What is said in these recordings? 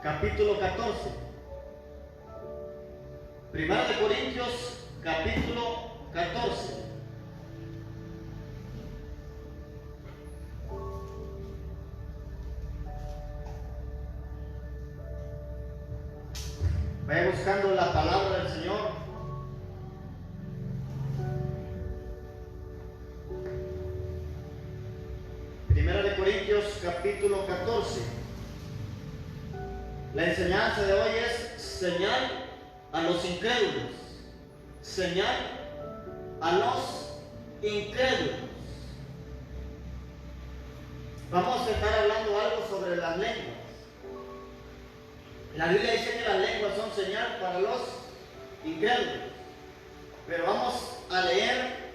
Capítulo 14. Primera de Corintios, capítulo 14. Vaya buscando la palabra del Señor. Primera de Corintios, capítulo 14. La enseñanza de hoy es señal a los incrédulos. Señal a los incrédulos. Vamos a estar hablando algo sobre las lenguas. La Biblia dice que las lenguas son señal para los incrédulos. Pero vamos a leer,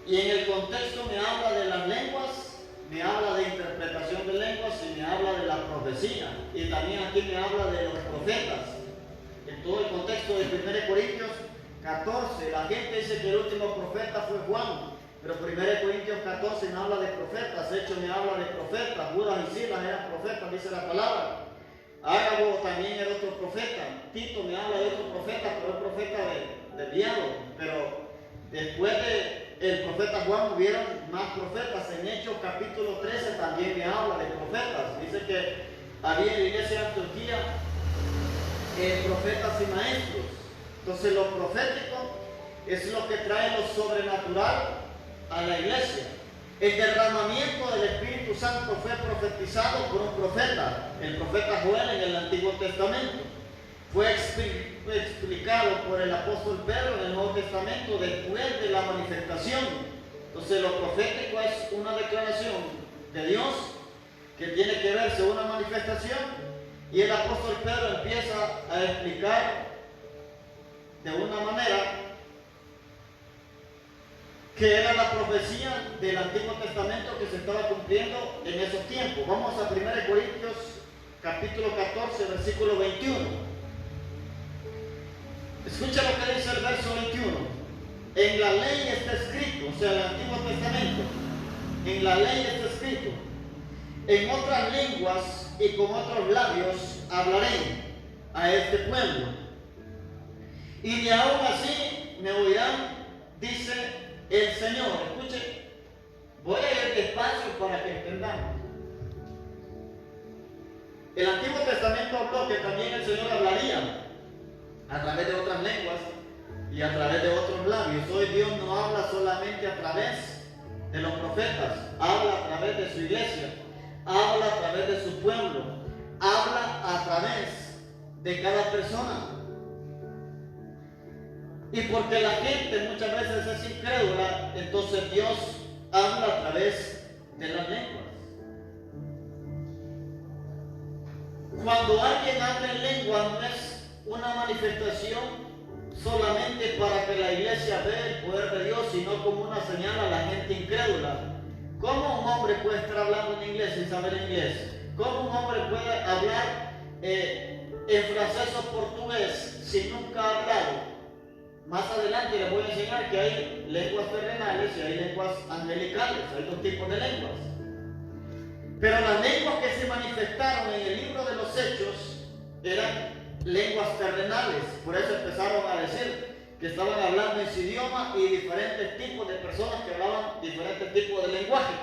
y en el contexto me habla de las lenguas, me habla de interpretación de lenguas y me habla de la profecía. Y también aquí me habla de los profetas. En todo el contexto de 1 Corintios 14, la gente dice que el último profeta fue Juan, pero 1 Corintios 14 me habla de profetas. De hecho me habla de profetas. Judas y Silas eran profetas, dice la palabra. Ágabo también era otro profeta. Tito me habla de otro profeta, pero es profeta desviado. Pero después del profeta Juan hubieron más profetas. En Hechos capítulo 13 también me habla de profetas. Dice que había en la iglesia de Antioquía profetas y maestros. Entonces lo profético es lo que trae lo sobrenatural a la iglesia. El derramamiento del Espíritu Santo fue profetizado por un profeta, el profeta Joel en el Antiguo Testamento. Fue explicado por el apóstol Pedro en el Nuevo Testamento después de la manifestación. Entonces lo profético es una declaración de Dios que tiene que verse una manifestación, y el apóstol Pedro empieza a explicar de una manera que era la profecía del Antiguo Testamento que se estaba cumpliendo en esos tiempos. Vamos a 1 Corintios capítulo 14, versículo 21. Escucha lo que dice el verso 21. En la ley está escrito, o sea, el Antiguo Testamento, en la ley está escrito: en otras lenguas y con otros labios hablaré a este pueblo, y ni aún así me oirán, dice el Señor. Escuche, voy a ir despacio para que entendamos. El Antiguo Testamento habló que también el Señor hablaría a través de otras lenguas y a través de otros labios. Hoy Dios no habla solamente a través de los profetas, habla a través de su iglesia, habla a través de su pueblo, habla a través de cada persona. Y porque la gente muchas veces es incrédula, entonces Dios habla a través de las lenguas. Cuando alguien habla en lengua no es una manifestación solamente para que la iglesia vea el poder de Dios, sino como una señal a la gente incrédula. ¿Cómo un hombre puede estar hablando en inglés sin saber inglés? ¿Cómo un hombre puede hablar en francés o portugués si nunca ha hablado? Más adelante les voy a enseñar que hay lenguas terrenales y hay lenguas angelicales, hay dos tipos de lenguas. Pero las lenguas que se manifestaron en el libro de los Hechos eran lenguas terrenales. Por eso empezaron a decir que estaban hablando en su idioma, y diferentes tipos de personas que hablaban diferentes tipos de lenguaje.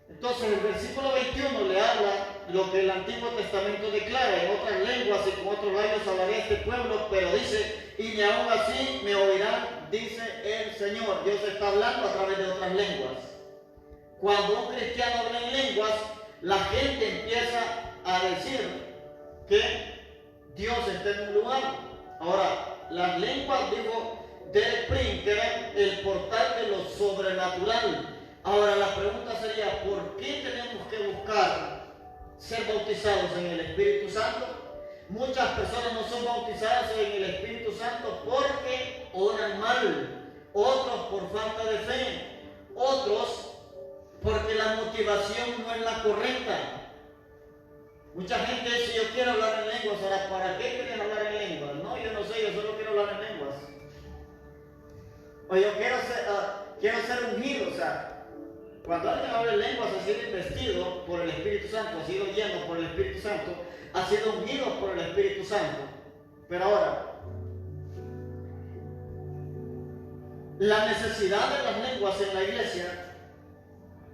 Entonces el versículo 21 le habla lo que el Antiguo Testamento declara: en otras lenguas y con otros labios hablaré a este pueblo, pero dice, y ni aún así me oirán, dice el Señor. Dios está hablando a través de otras lenguas. Cuando un cristiano habla en lenguas, la gente empieza a decir que Dios está en un lugar. Ahora, las lenguas, dijo Derek Prince, que eran el portal de lo sobrenatural. Ahora la pregunta sería, ¿por qué tenemos que buscar ser bautizados en el Espíritu Santo? Muchas personas no son bautizadas en el Espíritu Santo porque oran mal, otros por falta de fe, otros porque la motivación no es la correcta. Mucha gente dice: yo quiero hablar en lenguas. Ahora, ¿para qué quieren hablar en lenguas? No, yo no sé, yo solo quiero hablar en lenguas. O yo quiero ser ungido, o sea, Cuando alguien habla en lenguas ha sido investido por el Espíritu Santo, ha sido lleno por el Espíritu Santo, ha sido ungido por el Espíritu Santo. Pero ahora, la necesidad de las lenguas en la iglesia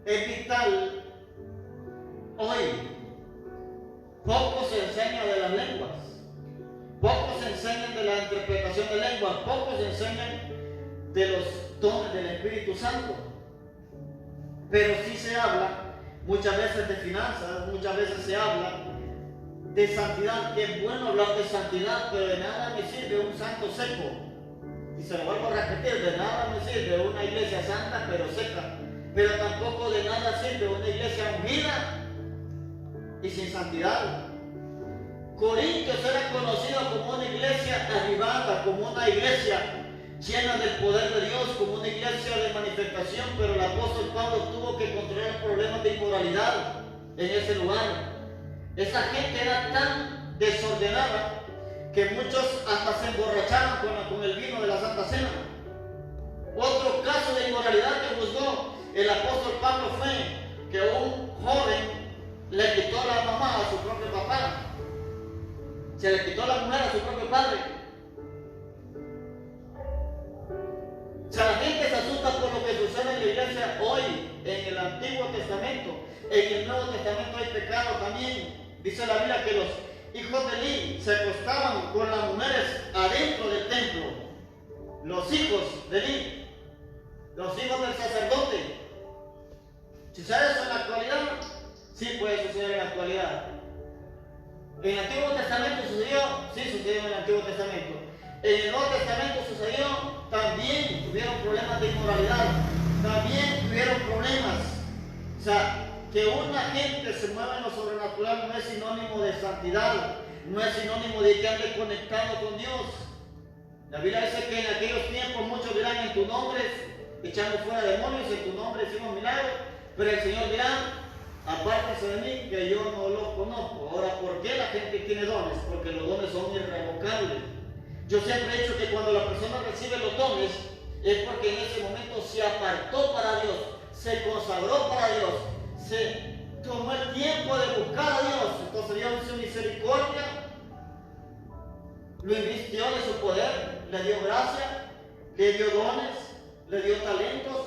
es vital hoy. Poco se enseña de las lenguas, poco se enseñan de la interpretación de lenguas, poco se enseñan de los dones del Espíritu Santo. Pero sí se habla muchas veces de finanzas, muchas veces se habla de santidad, que es bueno hablar de santidad, pero de nada me sirve un santo seco. Y se lo vuelvo a repetir, de nada me sirve una iglesia santa pero seca, pero tampoco de nada sirve una iglesia ungida y sin santidad. Corintios era conocido como una iglesia avivada, como una iglesia llena del poder de Dios, como una iglesia de manifestación, pero el apóstol Pablo tuvo que controlar problemas de inmoralidad en ese lugar. Esa gente era tan desordenada que muchos hasta se emborrachaban con el vino de la Santa Cena. Otro caso de inmoralidad que juzgó el apóstol Pablo fue que un joven le quitó la mamá a su propio papá, se le quitó la mujer a su propio padre. O sea, la gente se asusta por lo que sucede en la iglesia hoy, en el Antiguo Testamento. En el Nuevo Testamento hay pecado también. Dice la Biblia que los hijos de Eli se acostaban con las mujeres adentro del templo. Los hijos de Eli, los hijos del sacerdote. ¿Sucede eso en la actualidad? Sí puede suceder en la actualidad. ¿En el Antiguo Testamento sucedió? Sí sucedió en el Antiguo Testamento. En el Nuevo Testamento sucedió, también tuvieron problemas de inmoralidad, también tuvieron problemas. O sea, que una gente se mueva en lo sobrenatural no es sinónimo de santidad, no es sinónimo de que ande conectado con Dios. La Biblia dice que en aquellos tiempos muchos dirán en tu nombre, echando fuera demonios, en tu nombre hicimos milagros, pero el Señor dirá, apártese de mí, que yo no lo conozco. Ahora, ¿por qué la gente tiene dones? Porque los dones son irrevocables. Yo siempre he dicho que cuando la persona recibe los dones, es porque en ese momento se apartó para Dios, se consagró para Dios, se tomó el tiempo de buscar a Dios. Entonces Dios en su misericordia lo invistió de su poder, le dio gracia, le dio dones, le dio talentos,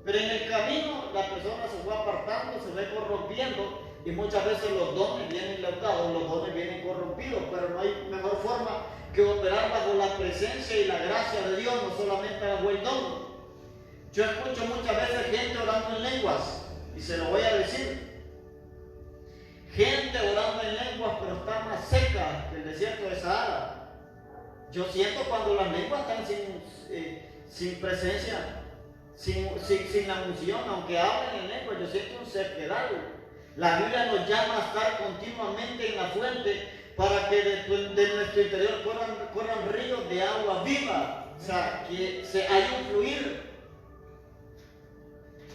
pero en el camino la persona se fue apartando, se fue corrompiendo, y muchas veces los dones vienen leutados, los dones vienen corrompidos, pero no hay mejor forma que operar bajo la presencia y la gracia de Dios, no solamente bajo el don. Yo escucho muchas veces gente orando en lenguas, y se lo voy a decir. Gente orando en lenguas, pero está más seca que el desierto de Sahara. Yo siento cuando las lenguas están sin presencia, sin la unción, aunque hablen en lenguas, yo siento un sequedad. La Biblia nos llama a estar continuamente en la fuente para que de nuestro interior corran ríos de agua viva, o sea, que haya un fluir.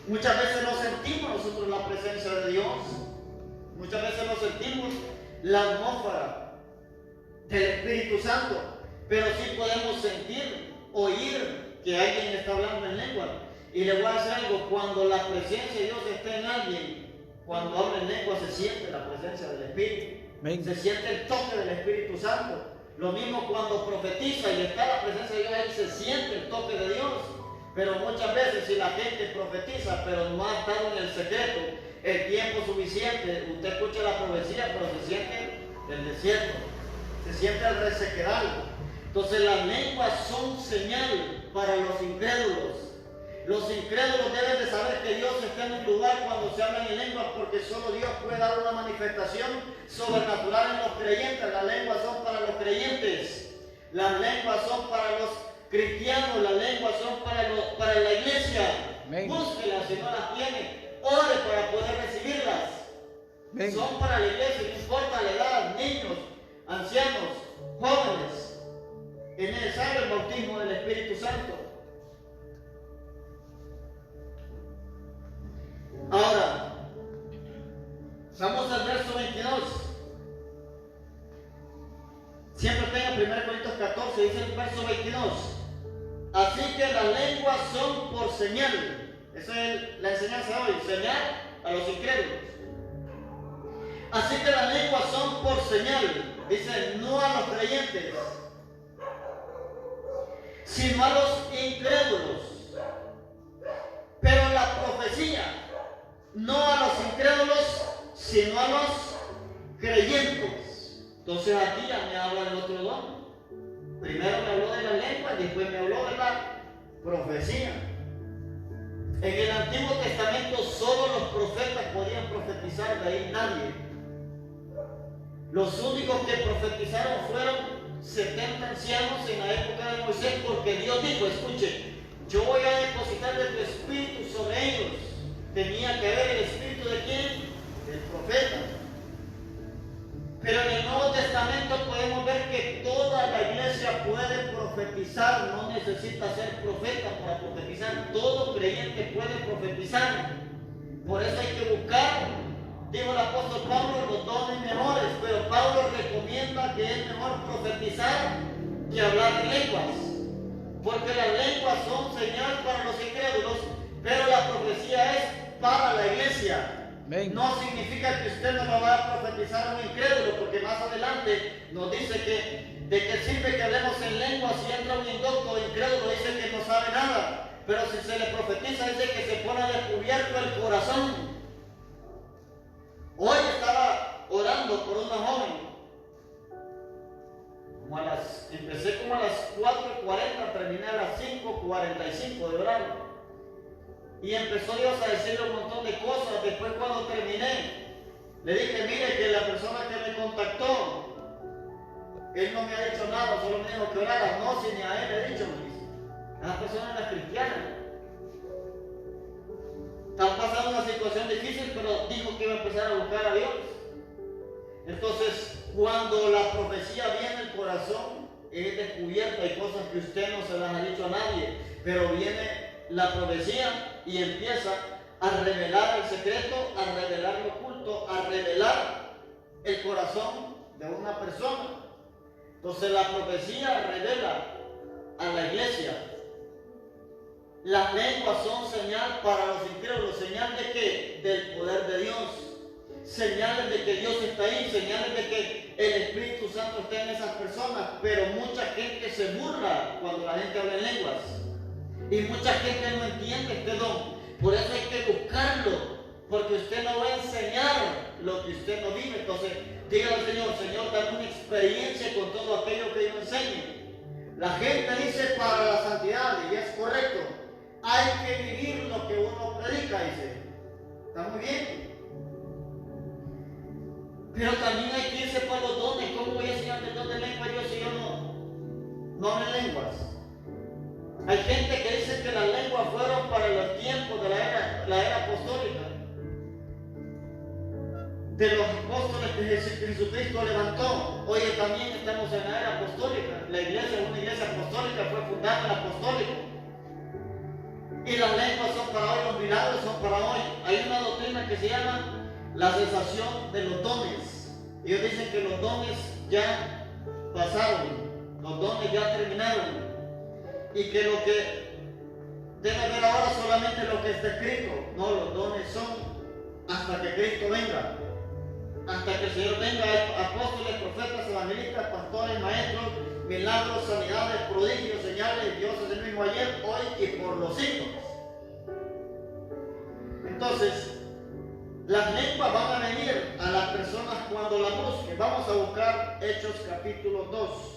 Muchas veces no sentimos nosotros la presencia de Dios, muchas veces no sentimos la atmósfera del Espíritu Santo, pero sí podemos sentir, oír que alguien está hablando en lengua. Y le voy a decir algo, cuando la presencia de Dios está en alguien, cuando habla en lengua se siente la presencia del Espíritu. Se siente el toque del Espíritu Santo. Lo mismo cuando profetiza y está la presencia de Dios, ahí se siente el toque de Dios. Pero muchas veces si la gente profetiza, pero no ha estado en el secreto, el tiempo suficiente, usted escucha la profecía, pero se siente el desierto, se siente el resequedad. Entonces las lenguas son señal para los incrédulos. Los incrédulos deben de saber que Dios está en un lugar cuando se hablan en lenguas, porque solo Dios puede dar una manifestación sobrenatural en los creyentes. Las lenguas son para los creyentes, las lenguas son para los cristianos, las lenguas son para la iglesia. Búsquelas si no las tiene, ore para poder recibirlas. Son para la iglesia, no importa la edad, niños, ancianos, jóvenes. Es necesario el bautismo del Espíritu Santo. Ahora, vamos al verso 22. Siempre tenga 1 Corintios 14, dice el verso 22. Así que las lenguas son por señal. Esa es la enseñanza de hoy, señal a los incrédulos. Así que las lenguas son por señal, dice, no a los creyentes, sino a los incrédulos. Pero la profecía, no a los incrédulos, sino a los creyentes. Entonces aquí ya me habla del otro don. Primero me habló de la lengua y después me habló de la profecía. En el Antiguo Testamento solo los profetas podían profetizar, de ahí nadie. Los únicos que profetizaron fueron 70 ancianos en la época de Moisés, porque Dios dijo, escuche, yo voy a depositar de tu espíritu sobre ellos. Tenía que haber el espíritu de quién? Del profeta. Pero en el Nuevo Testamento podemos ver que toda la iglesia puede profetizar, no necesita ser profeta para profetizar, todo creyente puede profetizar. Por eso hay que buscar, dijo el apóstol Pablo, los dones mejores, pero Pablo recomienda que es mejor profetizar que hablar en lenguas, porque las lenguas son señal para los incrédulos, pero la profecía es para la iglesia. No significa que usted no lo va a profetizar a un incrédulo, porque más adelante nos dice que de qué sirve que hablemos en lenguas si entra un indocto incrédulo, dice que no sabe nada, pero si se le profetiza dice que se pone a descubierto el corazón. Hoy estaba orando por una joven, empecé como a las 4:40, terminé a las 5:45 de orar. Y empezó Dios a decirle un montón de cosas. Después cuando terminé, le dije, mire que la persona que me contactó, él no me ha dicho nada, solo me dijo que orara. No, si ni a él le he dicho, me dice. Esa persona no es cristiana. Están pasando una situación difícil, pero dijo que iba a empezar a buscar a Dios. Entonces, cuando la profecía viene al corazón, es descubierta. Hay cosas que usted no se las ha dicho a nadie, pero viene la profecía y empieza a revelar el secreto, a revelar lo oculto, a revelar el corazón de una persona. Entonces la profecía revela a la iglesia. Las lenguas son señal para los incrédulos. ¿Señal de qué? Del poder de Dios. Señales de que Dios está ahí, señales de que el Espíritu Santo está en esas personas. Pero mucha gente se burla cuando la gente habla en lenguas. Y mucha gente no entiende este don. Por eso hay que buscarlo, porque usted no va a enseñar lo que usted no vive. Entonces, dígale al Señor, Señor, dame una experiencia con todo aquello que yo enseñe. La gente dice para la santidad, y es correcto. Hay que vivir lo que uno predica, dice. ¿Está muy bien? Pero también hay que irse para los dones. ¿Cómo voy a enseñar el don de lengua yo si yo no hablo en lenguas? Hay gente que dice que las lenguas fueron para los tiempos de la era apostólica, de los apóstoles que Jesucristo levantó. Hoy también estamos en la era apostólica. La iglesia es una iglesia apostólica, fue fundada en el apostólico. Y las lenguas son para hoy, los milagros son para hoy. Hay una doctrina que se llama la cesación de los dones. Ellos dicen que los dones ya pasaron, los dones ya terminaron. Y que lo que debe ver ahora solamente lo que está escrito. No, los dones son hasta que Cristo venga. Hasta que el Señor venga, hay apóstoles, profetas, evangelistas, pastores, maestros, milagros, sanidades, prodigios, señales. Dios es el mismo ayer, hoy y por los siglos. Entonces, las lenguas van a venir a las personas cuando las busquen. Vamos a buscar Hechos capítulo 2.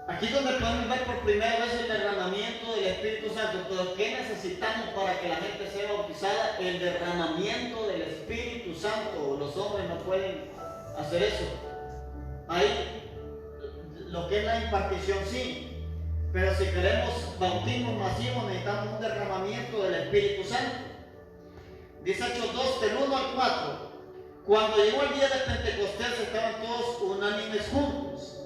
Aquí es donde podemos ver por primera vez el derramamiento del Espíritu Santo. Pero ¿qué necesitamos para que la gente sea bautizada? El derramamiento del Espíritu Santo. Los hombres no pueden hacer eso. Hay lo que es la impartición, sí. Pero si queremos bautismo masivo, necesitamos un derramamiento del Espíritu Santo. Dice Hechos 2, del 1 al 4. Cuando llegó el día de Pentecostés, estaban todos unánimes juntos.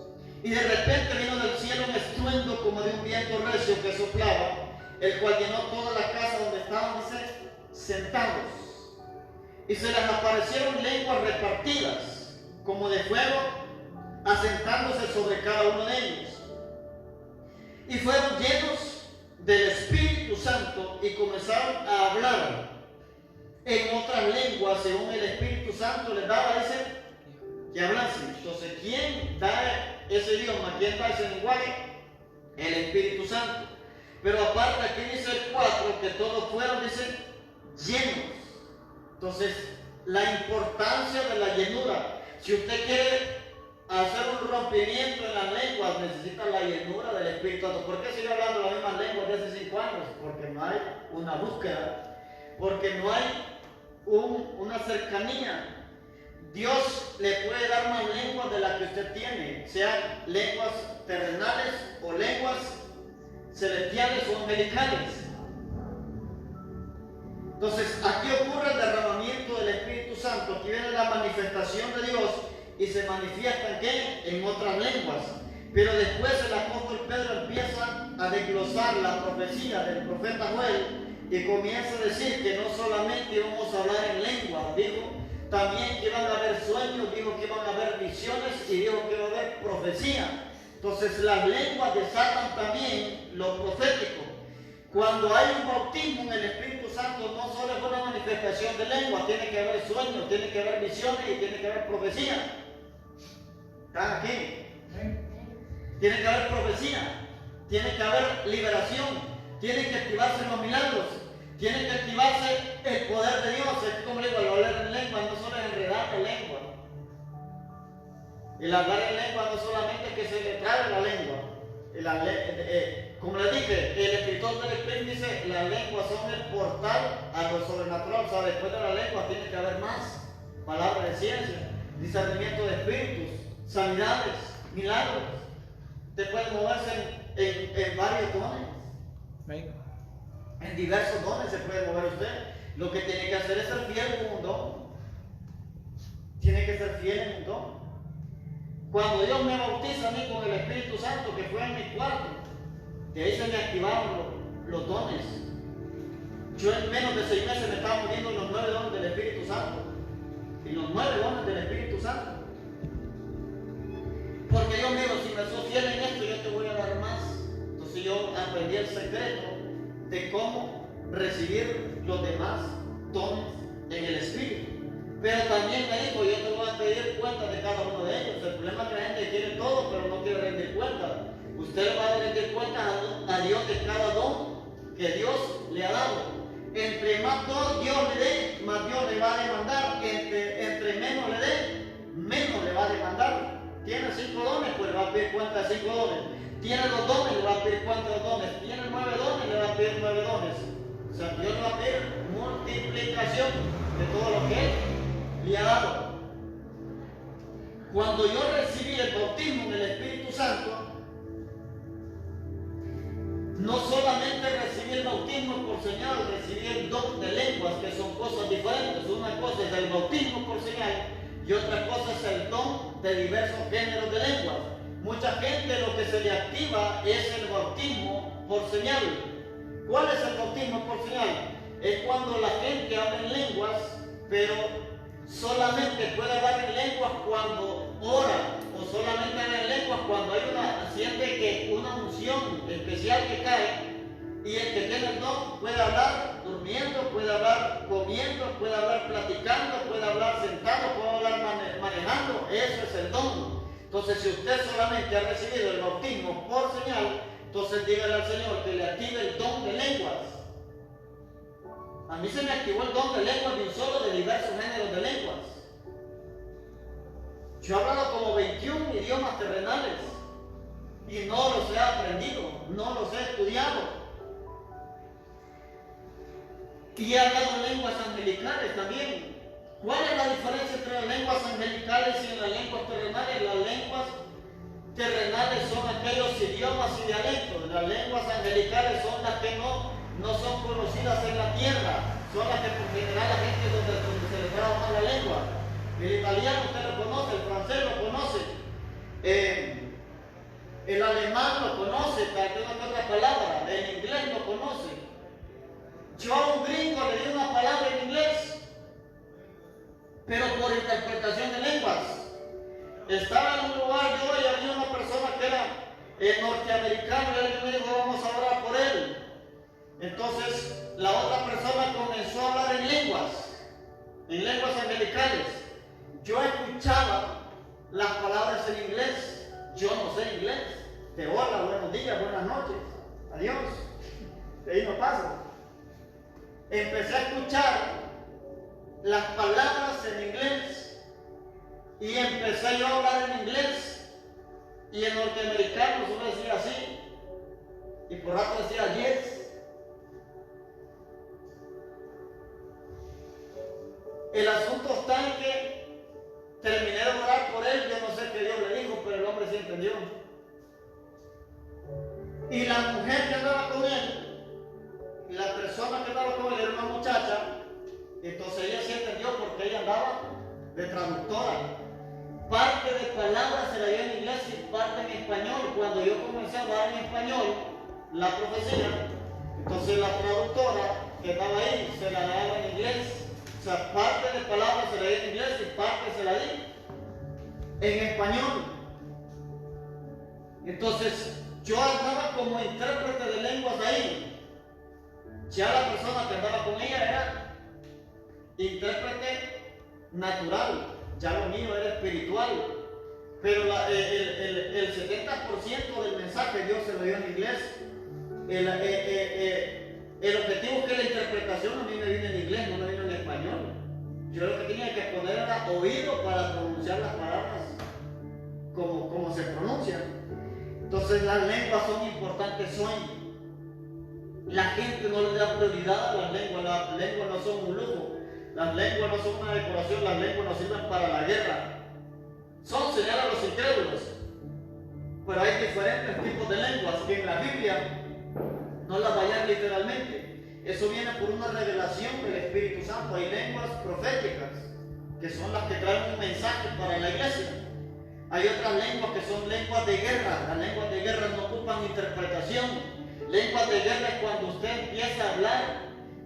Y de repente vino del cielo un estruendo como de un viento recio que soplaba, el cual llenó toda la casa donde estaban, dice, sentados. Y se les aparecieron lenguas repartidas, como de fuego, asentándose sobre cada uno de ellos. Y fueron llenos del Espíritu Santo y comenzaron a hablar en otras lenguas según el Espíritu Santo les daba, dice, que hablasen. Entonces, ¿quién da ese idioma? ¿Quién da ese lenguaje? El Espíritu Santo. Pero aparte aquí dice el 4 que todos fueron, dice, llenos. Entonces, la importancia de la llenura. Si usted quiere hacer un rompimiento en las lenguas, necesita la llenura del Espíritu Santo. ¿Por qué sigue hablando las mismas lenguas de hace 5 años? Porque no hay una búsqueda, porque no hay una cercanía. Dios le puede dar más lenguas de las que usted tiene, sean lenguas terrenales o lenguas celestiales o angelicales. Entonces, aquí ocurre el derramamiento del Espíritu Santo, aquí viene la manifestación de Dios y se manifiesta ¿en qué? En otras lenguas. Pero después el apóstol Pedro empieza a desglosar la profecía del profeta Joel y comienza a decir que no solamente íbamos a hablar en lengua, dijo también que iban a haber sueños, dijo que iban a haber visiones y dijo que iba a haber profecía. Entonces las lenguas desatan también lo profético. Cuando hay un bautismo en el Espíritu Santo, no solo es una manifestación de lengua, tiene que haber sueños, tiene que haber visiones y tiene que haber profecía. ¿Están aquí? Tiene que haber profecía, tiene que haber liberación, tiene que activarse los milagros, tiene que activarse el poder de Dios. Es como le digo, el hablar en lengua no solo es enredar la lengua. El hablar en lengua no solamente es que se le trae la lengua. Como les dije, el escritor del Espíritu dice, las lenguas son el portal a lo sobrenatural. O sea, después de la lengua tiene que haber más. Palabras de ciencia, discernimiento de espíritus, sanidades, milagros. Usted puede moverse en varios dones. En diversos dones se puede mover usted. Lo que tiene que hacer es ser fiel en un don. Tiene que ser fiel en un don. Cuando Dios me bautiza a mí con el Espíritu Santo, que fue en mi cuarto, de ahí se me activaron los dones. Yo en menos de 6 meses me estaba poniendo los 9 dones del Espíritu Santo. Y los 9 dones del Espíritu Santo. Porque Dios mío, si me soy fiel en esto, yo te voy a dar más. Entonces yo aprendí el secreto de cómo recibir los demás dones en el Espíritu. Pero también me dijo, yo te voy a pedir cuenta de cada uno de ellos. El problema es que la gente quiere todo, pero no quiere rendir cuenta. Usted le va a rendir cuenta a Dios de cada don que Dios le ha dado. Entre más don Dios le dé, más Dios le va a demandar. Entre menos le dé, menos le va a demandar. Tiene 5 dones, pues le va a pedir cuenta de 5 dones. Tiene 2 dones, le va a pedir cuenta de 2 dones. Tiene 9 dones, le va a pedir 9 dones. O sea, Dios le va a pedir multiplicación de todo lo que Él le ha dado. Cuando yo recibí el bautismo en el Espíritu Santo, no solamente recibí el bautismo por señal, recibí el don de lenguas, que son cosas diferentes. Una cosa es el bautismo por señal y otra cosa es el don de diversos géneros de lenguas. Mucha gente lo que se le activa es el bautismo por señal. ¿Cuál es el bautismo por señal? Es cuando la gente habla en lenguas, pero solamente puede hablar en lenguas cuando ora, o solamente habla en lenguas cuando hay siente que una unción especial que cae, y el que tiene el don puede hablar durmiendo, puede hablar comiendo, puede hablar platicando, puede hablar sentado, puede hablar manejando. Eso es el don. Entonces, si usted solamente ha recibido el bautismo por señal, entonces dígale al Señor que le active el don de lenguas. A mí se me activó el don de lenguas de un solo, de diversos géneros de lenguas. Yo he hablado como 21 idiomas terrenales y no los he aprendido, no los he estudiado. Y he hablado lenguas angelicales también. ¿Cuál es la diferencia entre las lenguas angelicales y las lenguas terrenales? Las lenguas terrenales son aquellos idiomas y dialectos. Las lenguas angelicales son las que no son conocidas en la tierra. Son las que por general la gente donde se le traba más la lengua. El italiano usted lo conoce, el francés lo conoce. El alemán lo conoce, tal vez una que otra palabra. El inglés lo conoce. Yo a un gringo le di una palabra en inglés, pero por interpretación de lenguas. Estaba en un lugar yo y había una persona que era norteamericano y él me dijo, vamos a orar por él. Entonces la otra persona comenzó a hablar en lenguas angelicales. Yo escuchaba las palabras en inglés. Yo no sé inglés. De hola, buenos días, buenas noches, adiós. De ahí no paso. Empecé a escuchar las palabras en inglés y empecé yo a hablar en inglés. Y el norteamericano solo decía así y por rato decía yes. El asunto está en que terminé de orar por él. Yo no sé qué Dios le dijo, pero el hombre sí entendió. Y la mujer que andaba con él, la persona que andaba con él era una muchacha. Entonces ella sí entendió porque ella andaba de traductora. Parte de palabras se la dio en inglés y parte en español. Cuando yo comencé a hablar en español la profecía, entonces la traductora que estaba ahí se la daba en inglés. O sea, parte de palabras se la di en inglés y parte se la di en español. Entonces, yo andaba como intérprete de lenguas ahí. Ya la persona que andaba con ella era intérprete natural, ya lo mío era espiritual. Pero el 70% del mensaje Dios se lo dio en inglés. El objetivo es que la interpretación a mí me vino en inglés, no me vino en español. Yo lo que tenía que poner era oído para pronunciar las palabras como se pronuncian. Entonces las lenguas son importantes hoy. La gente no le da prioridad a las lenguas no son un lujo, las lenguas no son una decoración, las lenguas no sirven para la guerra. Son señal a los incrédulos. Pero hay diferentes tipos de lenguas que en la Biblia no las vayan literalmente. Eso viene por una revelación del Espíritu Santo. Hay lenguas proféticas, que son las que traen un mensaje para la iglesia. Hay otras lenguas que son lenguas de guerra. Las lenguas de guerra no ocupan interpretación. Lenguas de guerra es cuando usted empieza a hablar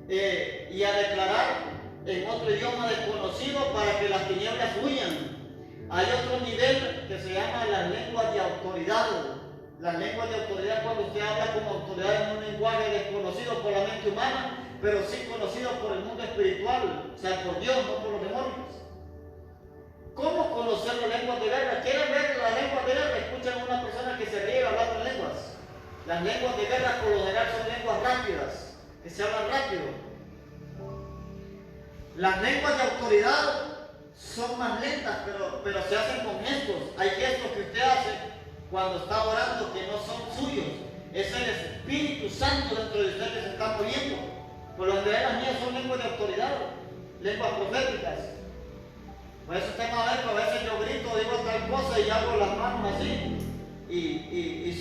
y a declarar en otro idioma desconocido para que las tinieblas huyan. Hay otro nivel que se llama las lenguas de autoridad. Las lenguas de autoridad cuando usted habla como autoridad en un lenguaje desconocido por la mente humana, pero sí conocido por el mundo espiritual, o sea, por Dios, no por los demonios. ¿Cómo conocer las lenguas de guerra? ¿Quieren ver las lenguas de guerra? Escuchan a una persona que se ríe hablando en lenguas. Las lenguas de guerra por lo general son lenguas rápidas, que se hablan rápido. Las lenguas de autoridad son más lentas, pero se hacen con gestos. Hay gestos que usted hace cuando está orando que no son suyos. Es el Espíritu Santo dentro de usted que se está moviendo. Por lo general las mías son lenguas de autoridad, lenguas proféticas. Por eso usted va a ver que a veces yo grito, digo tal cosa y hago las manos así. Y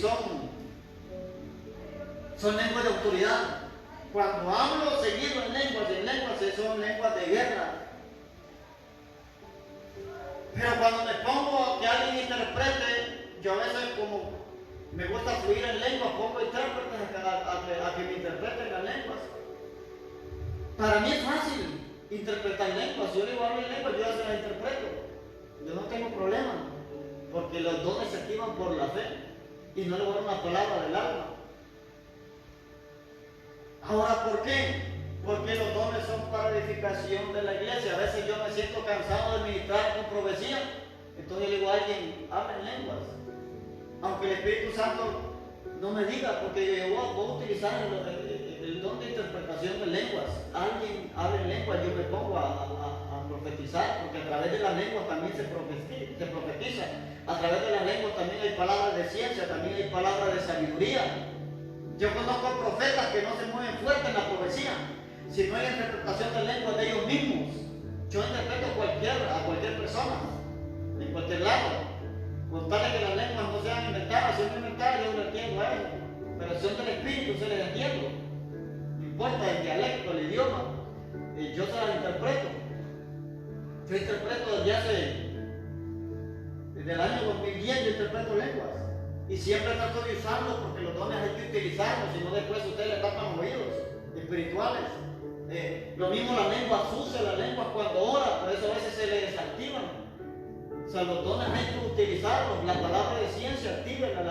son lenguas de autoridad. Cuando hablo seguido en lenguas son lenguas de guerra. Pero cuando me pongo a que alguien interprete, yo a veces como me gusta fluir en lenguas, pongo intérpretes a que me interpreten las lenguas. Para mí es fácil interpretar lenguas. Si yo digo hablo en lenguas, yo ya se las interpreto. Yo no tengo problema, porque los dones se activan por la fe y no le voy a dar una palabra del alma. Ahora, ¿por qué? Porque los dones son para edificación de la iglesia. A veces yo me siento cansado de ministrar con profecía, entonces le digo a alguien, habla en lenguas. Aunque el Espíritu Santo no me diga, porque yo voy a utilizar el don de interpretación de lenguas. Alguien habla en lenguas, yo me pongo a profetizar, porque a través de las lenguas también se profetiza. A través de las lenguas también hay palabras de ciencia, también hay palabras de sabiduría. Yo conozco profetas que no se mueven fuerte en la profecía, si no hay interpretación de lenguas de ellos mismos. Yo interpreto a cualquier persona, en cualquier lado. Contarle que las lenguas no sean inventadas, si son inventadas yo no entiendo a ellos, pero si son del Espíritu se les entiendo. No importa el dialecto, el idioma, yo se las interpreto. Yo interpreto desde el año 2010, yo interpreto lenguas. Y siempre trato de usarlos porque los dones hay que utilizarlos, si no después ustedes le tapan los oídos espirituales. Lo mismo la lengua sucia, la lengua cuando ora, por eso a veces se le desactivan. O sea, los dones hay que utilizarlos. La palabra de ciencia, actívenla,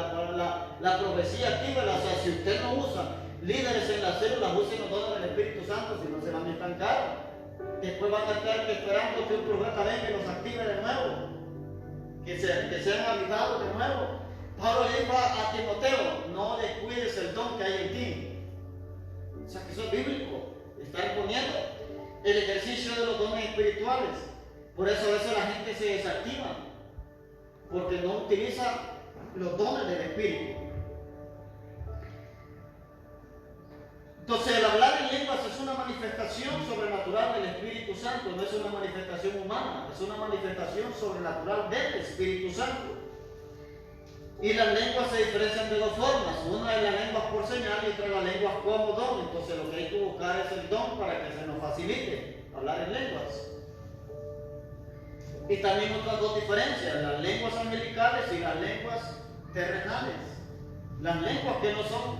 la profecía, actívenla. O sea, si usted no usa líderes en las células, usen los dones del Espíritu Santo, si no se van a estancar. Después van a estar esperando que un profeta venga y los active de nuevo, que sean avivados de nuevo. Pablo le dijo a Timoteo: no descuides el don que hay en ti. O sea, que eso es bíblico. Está poniendo el ejercicio de los dones espirituales. Por eso a veces la gente se desactiva, porque no utiliza los dones del Espíritu. Entonces, el hablar en lenguas es una manifestación sobrenatural del Espíritu Santo, no es una manifestación humana, es una manifestación sobrenatural del Espíritu Santo. Y las lenguas se diferencian de dos formas: una es la lengua por señal y otra la lengua como don. Entonces, lo que hay que buscar es el don para que se nos facilite hablar en lenguas. Y también otras dos diferencias: las lenguas angelicales y las lenguas terrenales. Las lenguas que no son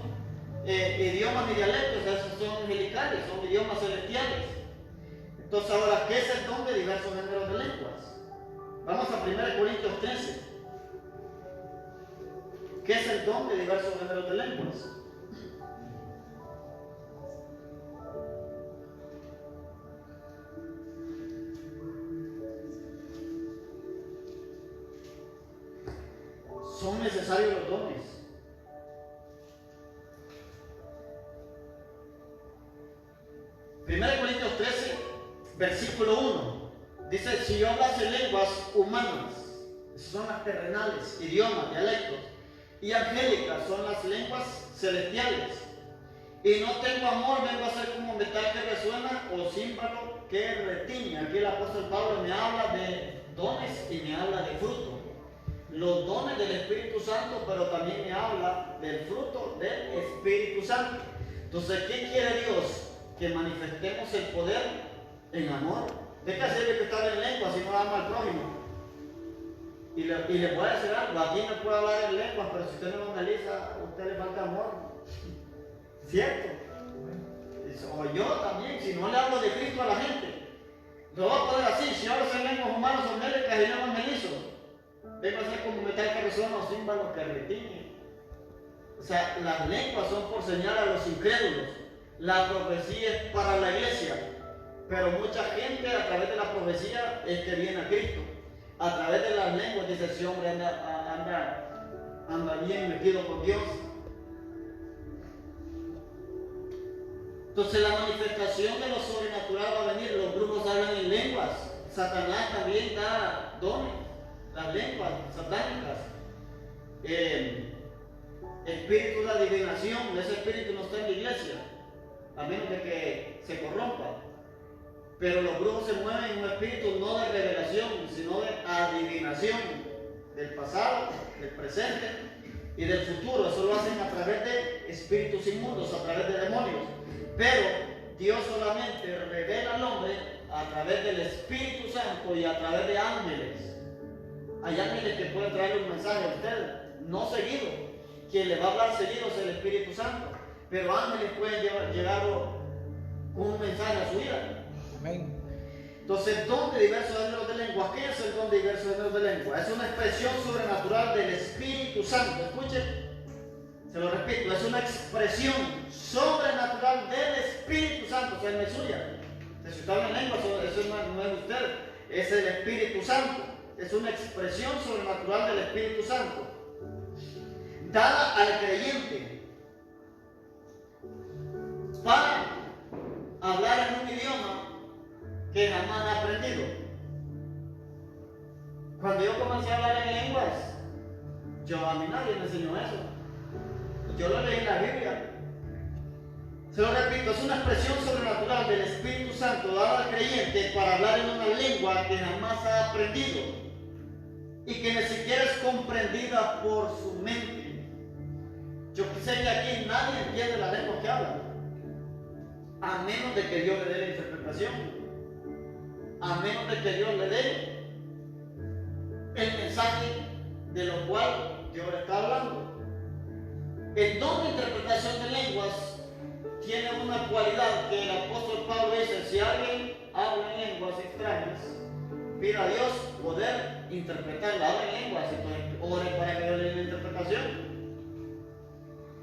idiomas ni dialectos, esas son angelicales, son idiomas celestiales. Entonces, ahora, ¿qué es el don de diversos géneros de lenguas? Vamos a 1 Corintios 13. ¿Qué es el don de diversos géneros de lenguas? Son necesarios los dones. Primero Corintios 13, versículo 1. Dice: si yo hablase lenguas humanas, esas son las terrenales, idiomas, dialectos, y angélicas son las lenguas celestiales, y no tengo amor, vengo a ser como metal que resuena o címbalo que retiñe. Aquí el apóstol Pablo me habla de dones y me habla de fruto. Los dones del Espíritu Santo, pero también me habla del fruto del Espíritu Santo. Entonces, ¿qué quiere Dios? Que manifestemos el poder en amor. ¿De qué sirve que estar en lengua si no ama al prójimo? Y le voy a decir algo: aquí me puede hablar en lenguas, pero si usted no evangeliza, a usted le falta amor. ¿Cierto? O yo también, si no le hablo de Cristo a la gente, lo voy a poner así: si hablo en lenguas humanas o angélicas y no evangelizo, vengo a ser como metal que resuena o címbalo que retiñe. O sea, las lenguas son por señal a los incrédulos. La profecía es para la iglesia, pero mucha gente a través de la profecía es que viene a Cristo. A través de las lenguas dice: ese hombre anda bien metido con Dios. Entonces, la manifestación de lo sobrenatural va a venir. Los brujos hablan en lenguas. Satanás también da dones, las lenguas satánicas. Espíritu de adivinación, ese espíritu no está en la iglesia, a menos de que se corrompa. Pero los brujos se mueven en un espíritu no de revelación, sino de adivinación del pasado, del presente y del futuro. Eso lo hacen a través de espíritus inmundos, a través de demonios. Pero Dios solamente revela al hombre a través del Espíritu Santo y a través de ángeles. Hay ángeles que pueden traerle un mensaje a usted, no seguido. Quien le va a hablar seguido es el Espíritu Santo, pero ángeles pueden llegar con un mensaje a su vida. Amén. Entonces, el don de diversos géneros de lengua. ¿Qué es el don de diversos géneros de lengua? Es una expresión sobrenatural del Espíritu Santo. Escuchen, se lo repito: es una expresión sobrenatural del Espíritu Santo. O sea, no es suya. Si usted habla en lengua, eso no es usted, es el Espíritu Santo. Es una expresión sobrenatural del Espíritu Santo, dada al creyente para hablar en un idioma que jamás ha aprendido. Cuando yo comencé a hablar en lenguas, a mí nadie me enseñó eso. Yo lo leí en la Biblia. Se lo repito: es una expresión sobrenatural del Espíritu Santo dada al creyente para hablar en una lengua que jamás ha aprendido y que ni siquiera es comprendida por su mente. Yo sé que aquí nadie entiende la lengua que habla, a menos de que Dios le dé la interpretación, a menos de que Dios le dé el mensaje de lo cual Dios le está hablando. El don de interpretación de lenguas tiene una cualidad que el apóstol Pablo dice: si alguien habla en lenguas extrañas, pida a Dios poder interpretarla. Habla en lenguas, entonces ore para que Dios le dé la interpretación.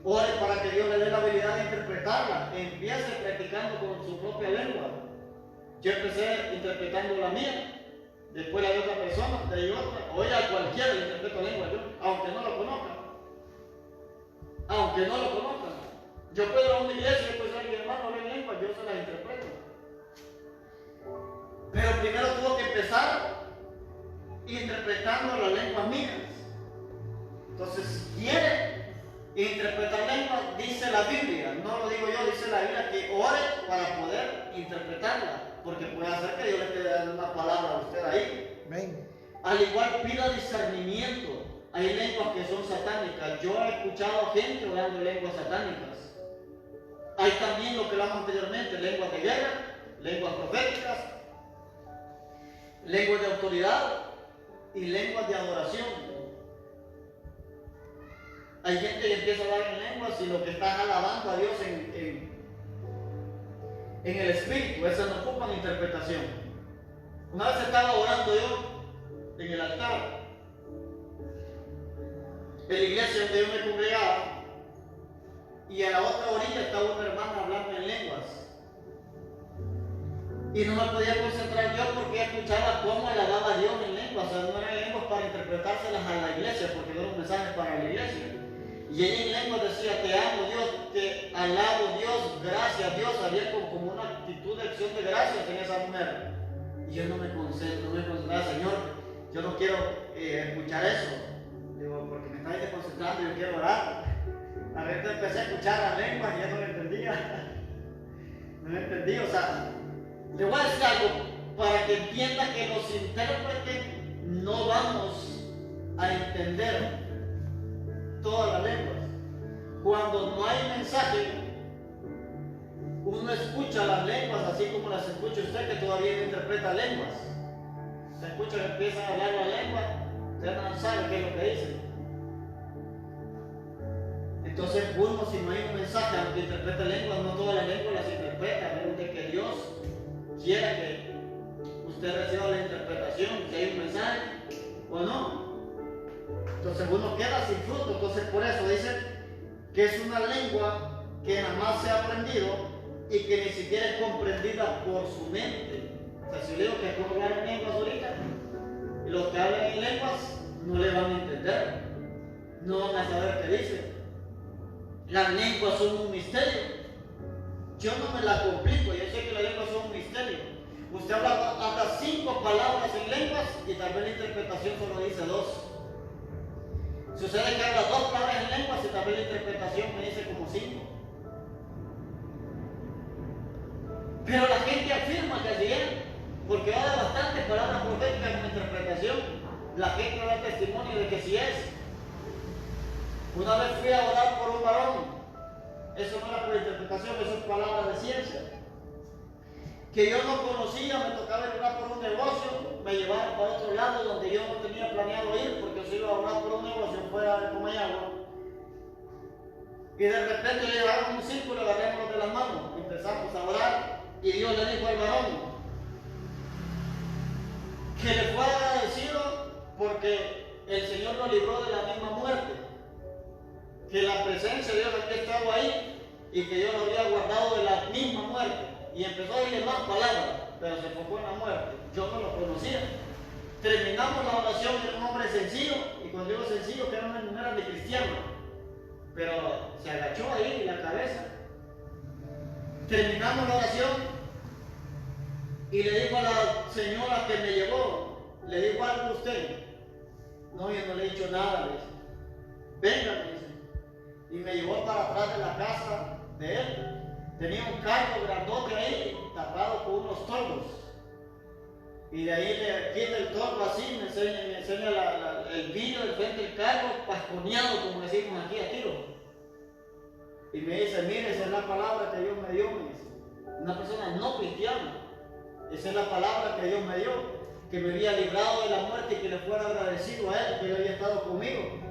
Ore para que Dios le dé la habilidad de interpretarla. Empiece practicando con su propia lengua. Yo empecé interpretando la mía, después la de otra persona, de otra. Hoy a cualquiera le interpreto lengua yo, aunque no lo conozca. Aunque no lo conozcan. Yo puedo ir a una iglesia y pues alguien hermano habla en lengua, yo se las interpreto. Pero primero tuvo que empezar interpretando las lenguas mías. Entonces, si quiere interpretar lenguas, dice la Biblia, no lo digo yo, dice la Biblia que ore para poder interpretarla, porque puede hacer que Dios le esté dando una palabra a usted ahí. Amén. Al igual pida discernimiento. Hay lenguas que son satánicas. Yo he escuchado a gente hablando de lenguas satánicas. Hay también lo que hablamos anteriormente, lenguas de guerra, lenguas proféticas, lenguas de autoridad y lenguas de adoración. Hay gente que empieza a hablar en lenguas y lo que están alabando a Dios en el espíritu. Esas no ocupan interpretación. Una vez estaba orando yo en el altar, en la iglesia donde yo me congregaba, y a la otra orilla estaba una hermana hablando en lenguas. Y no me podía concentrar yo porque escuchaba cómo alababa a Dios en lenguas. O sea, no eran lenguas para interpretárselas a la iglesia, porque no eran mensajes para la iglesia. Y ella en lenguas decía: te amo Dios, te alabo Dios, gracias Dios. Había como una actitud de acción de gracias en esa mujer. Y yo no me concentraba: Señor, yo no quiero escuchar eso. Digo, porque me estáis desconcentrando y yo quiero orar. A veces empecé a escuchar las lenguas y ya no lo entendía. No lo entendí, o sea, le voy a decir algo para que entienda que los intérpretes no vamos a entender todas las lenguas. Cuando no hay mensaje, uno escucha las lenguas así como las escucha usted, que todavía no interpreta lenguas. Se escucha que empiezan a hablar la lengua, usted no sabe qué es lo que dicen. Entonces uno, si no hay un mensaje, aunque interprete lenguas, no todas las lenguas las interpreta, a menos de que Dios quiera que usted reciba la interpretación, si hay un mensaje o no. Entonces uno queda sin fruto. Entonces por eso dice que es una lengua que nada más se ha aprendido y que ni siquiera es comprendida por su mente. O sea, si yo digo que es como hablar en lenguas ahorita, y los que hablan en lenguas no le van a entender, no van a saber qué dice. Las lenguas son un misterio. Yo no me la complico, yo sé que las lenguas son un misterio. Usted habla hasta 5 palabras en lenguas y tal vez la interpretación solo dice 2. Sucede que habla 2 palabras en lenguas y tal vez la interpretación me dice como 5. Pero la gente afirma que así es, porque va de bastantes palabras proféticas en interpretación. La gente da testimonio de que sí es. Una vez fui a orar por un varón. Eso no era por interpretación, eso es palabra de ciencia. Que yo no conocía, me tocaba ir a orar por un negocio, me llevaron para otro lado donde yo no tenía planeado ir, porque si iba a orar por un negocio fuera de Comayagua. Y de repente le llevaron un círculo, agarrémonos de las manos, empezamos a orar, y Dios le dijo al varón que le fuera agradecido porque el Señor lo libró de la misma muerte. Que la presencia de Dios había estado ahí y que Dios lo había guardado de la misma muerte. Y empezó a decirle más palabras, pero se enfocó en la muerte. Yo no lo conocía. Terminamos la oración, era un hombre sencillo, y cuando digo sencillo, que no era de cristiano, pero se agachó ahí la cabeza. Terminamos la oración y le dijo a la señora que me llevó, le dijo algo a usted. No, yo no le he dicho nada, le dice. Venga, me dice. Y me llevó para atrás de la casa de él. Tenía un carro grandote ahí, tapado con unos toldos. Y de ahí le quita el toldo así, me enseña el vidrio del frente del carro, pasconeado, como decimos aquí a tiro. Y me dice: mire, esa es la palabra que Dios me dio, me dice. Una persona no cristiana. Esa es la palabra que Dios me dio, que me había librado de la muerte y que le fuera agradecido a Él, que Él había estado conmigo.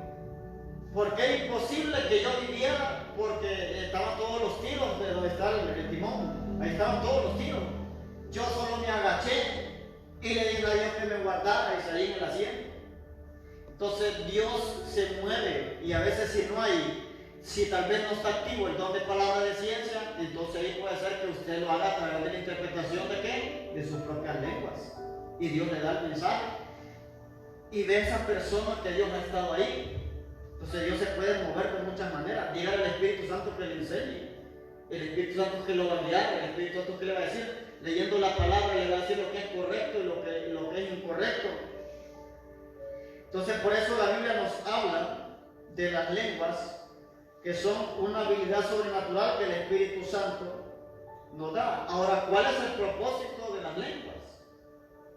Porque es imposible que yo viviera, porque estaban todos los tiros de donde está el timón, ahí estaban todos los tiros. Yo solo me agaché y le dije a Dios que me guardara y salí en el asiento. Entonces Dios se mueve, y a veces si tal vez no está activo el don de palabra de ciencia, entonces ahí puede ser que usted lo haga a través de la interpretación de ¿qué? De sus propias lenguas. Y Dios le da el mensaje. Y ve a esa persona que Dios ha estado ahí. Entonces Dios se puede mover de muchas maneras. Dígale al Espíritu Santo que le enseñe. El Espíritu Santo que lo va a guiar, el Espíritu Santo que le va a decir. Leyendo la palabra le va a decir lo que es correcto y lo que es incorrecto. Entonces por eso la Biblia nos habla de las lenguas, que son una habilidad sobrenatural que el Espíritu Santo nos da. Ahora, ¿cuál es el propósito de las lenguas?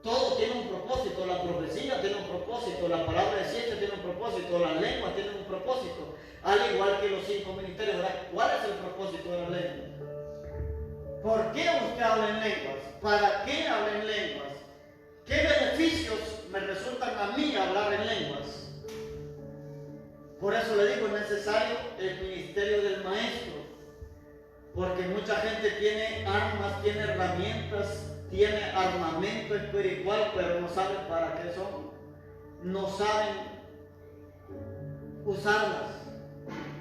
Todo tiene un propósito. La profecía tiene un propósito, la palabra de ciencia tiene un propósito, las lenguas tienen un propósito, al igual que los 5 ministerios. ¿Cuál es el propósito de las lenguas? ¿Por qué usted habla en lenguas? ¿Para qué habla en lenguas? ¿Qué beneficios me resultan a mí hablar en lenguas? Por eso le digo, es necesario el ministerio del maestro, porque mucha gente tiene armas, tiene herramientas, tiene armamento espiritual, pero no saben para qué son, no saben usarlas.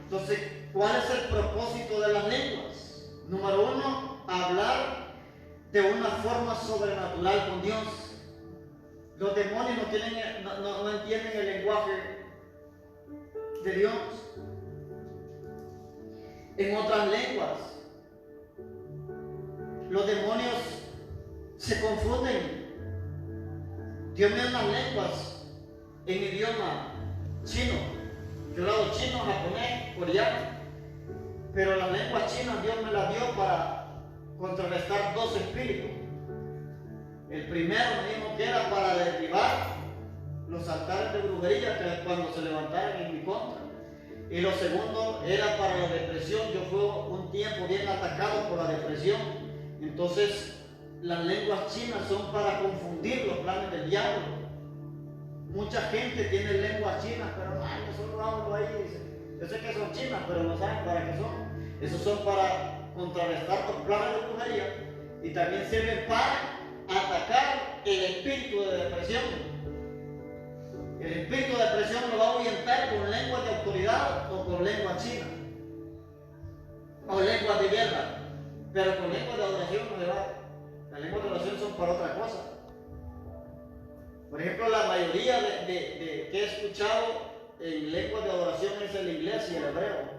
Entonces, ¿cuál es el propósito de las lenguas? Número 1, hablar de una forma sobrenatural con Dios. Los demonios no entienden el lenguaje de Dios. En otras lenguas, los demonios se confunden. Dios me da unas lenguas en idioma chino. Yo he hablado chino, japonés, coreano, pero las lenguas chinas Dios me las dio para contrarrestar 2 espíritus. El primero me dijo que era para derribar los altares de brujería que cuando se levantaran en mi contra. Y lo segundo era para la depresión. Yo fui un tiempo bien atacado por la depresión. Entonces las lenguas chinas son para confundir los planes del diablo. Mucha gente tiene lenguas chinas, pero yo solo hablo ahí. Yo sé que son chinas, pero no saben para qué son. Esos son para contrarrestar los planes de brujería, y también sirven para atacar el espíritu de depresión. El espíritu de depresión lo va a ahuyentar con lenguas de autoridad o con lenguas chinas o lenguas de guerra, pero con lenguas de adoración no le va. Las lenguas de adoración son para otra cosa. Por ejemplo, la mayoría de que he escuchado en lenguas de adoración es el inglés y el hebreo.